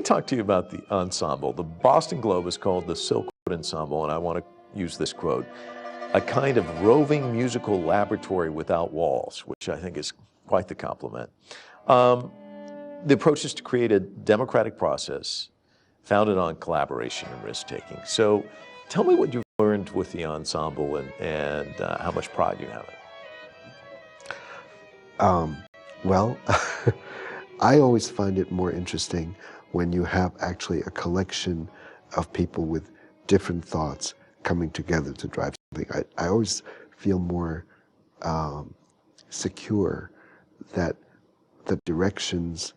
me talk to you about the ensemble. The Boston Globe is called the Silk Road Ensemble, and I want to use this quote: a kind of roving musical laboratory without walls, which I think is quite the compliment. The approach is to create a democratic process founded on collaboration and risk-taking. So tell me what you've learned with the ensemble and how much pride you have in it. Well, I always find it more interesting when you have actually a collection of people with different thoughts coming together to drive something. I always feel more secure that the directions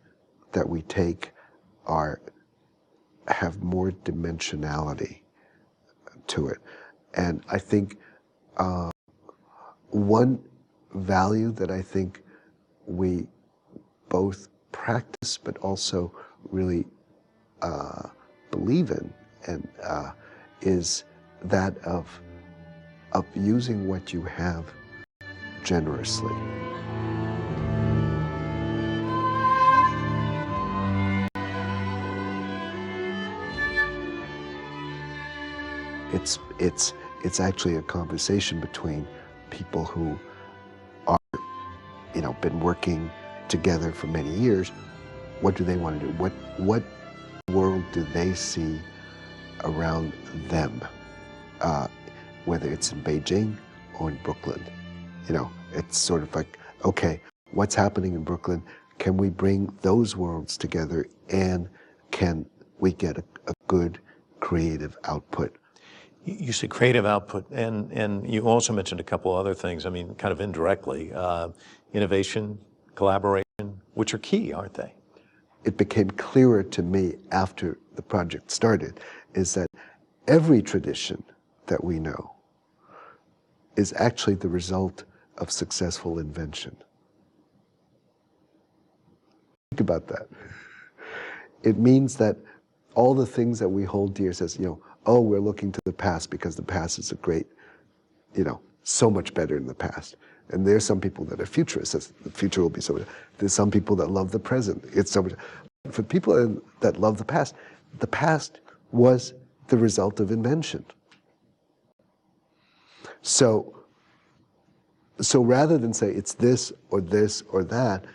that we take have more dimensionality to it. And I think one value that I think we both practice but also really believe in and is that of using what you have generously. It's actually a conversation between people who are, been working together for many years. What do they want to do? What world do they see around them? Whether it's in Beijing or in Brooklyn. It's sort of like, okay, what's happening in Brooklyn? Can we bring those worlds together, and can we get a good creative output? You said creative output, and you also mentioned a couple other things, I mean, kind of indirectly. Innovation, collaboration, which are key, aren't they? It became clearer to me after the project started, is that every tradition that we know is actually the result of successful invention. Think about that. It means that all the things that we hold dear says, oh, we're looking to the past because the past is a great, so much better in the past. And there's some people that are futurists, says the future will be so much. There's some people that love the present. It's so much. For people that love the past was the result of invention. So rather than say it's this or that,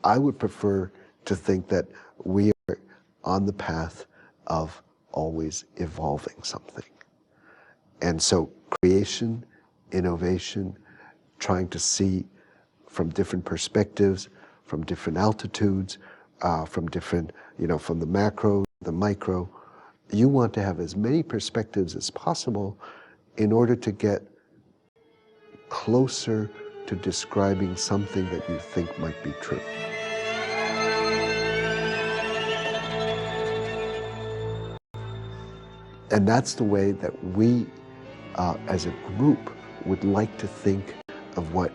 I would prefer to think that we are on the path of always evolving something. And so creation, innovation, trying to see from different perspectives, from different altitudes, from different, from the macro, the micro. You want to have as many perspectives as possible in order to get closer to describing something that you think might be true. And that's the way that we, as a group, would like to think of what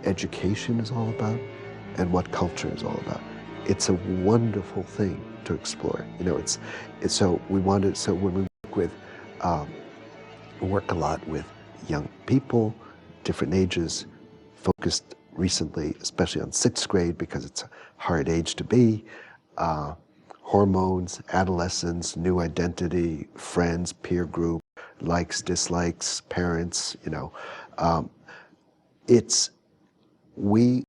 education is all about and what culture is all about. It's a wonderful thing to explore. So when we work a lot with young people, different ages, focused recently, especially on 6th grade, because it's a hard age to be, hormones, adolescence, new identity, friends, peer group, likes, dislikes, parents, we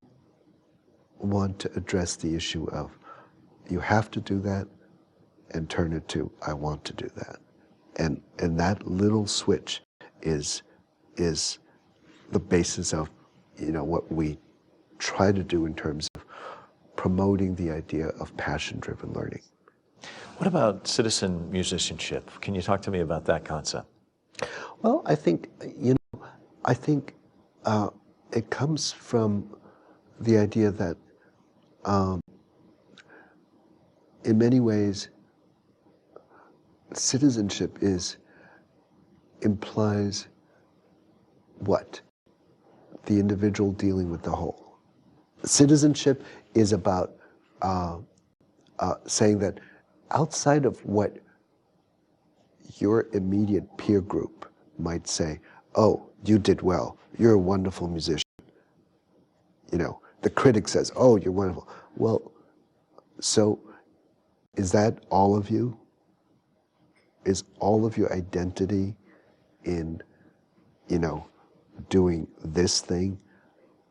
want to address the issue of you have to do that and turn it to I want to do that. And that little switch is the basis of what we try to do in terms of promoting the idea of passion-driven learning. What about citizen musicianship? Can you talk to me about that concept? Well, I think it comes from the idea that in many ways citizenship implies what? The individual dealing with the whole. Citizenship is about saying that outside of what your immediate peer group might say, oh, you did well, you're a wonderful musician. The critic says, oh, you're wonderful. Well, so Is that all of you? Is all of your identity in, doing this thing?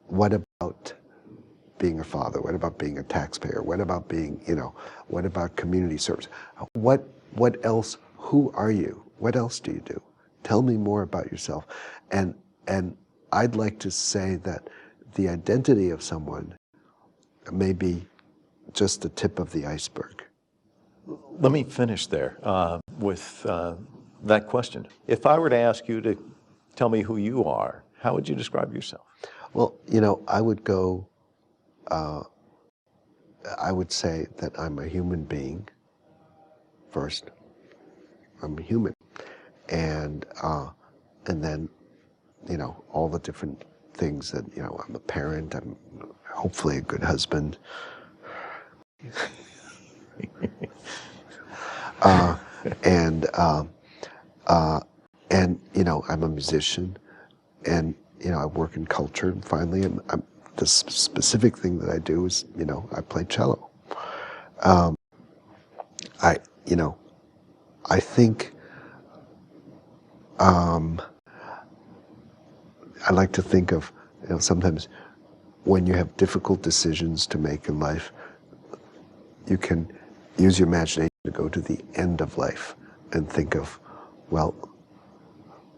What about being a father? What about being a taxpayer? What about being, what about community service? What else? Who are you? What else do you do? Tell me more about yourself. And I'd like to say that the identity of someone may be just the tip of the iceberg. Let me finish there with that question. If I were to ask you to tell me who you are, how would you describe yourself? Well, I would go, I would say that I'm a human being first. I'm a human. And then, all the different things that, I'm a parent, I'm hopefully a good husband. And I'm a musician, and I work in culture. And finally, the specific thing that I do is, I play cello. I think I like to think of, sometimes when you have difficult decisions to make in life, you can use your imagination to go to the end of life and think of, well,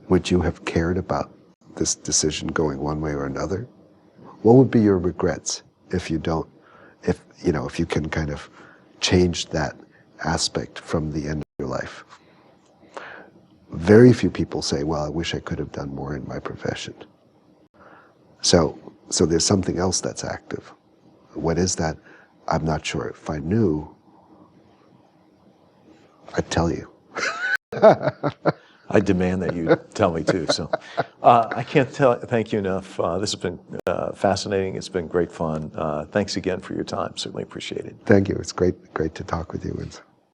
would you have cared about this decision going one way or another? What would be your regrets if you don't, if you can kind of change that aspect from the end of your life? Very few people say, well, I wish I could have done more in my profession. So there's something else that's active. What is that? I'm not sure. If I knew, I'd tell you. I demand that you tell me too. So I can't thank you enough. This has been fascinating. It's been great fun. Thanks again for your time. Certainly appreciate it. Thank you. It's great to talk with you.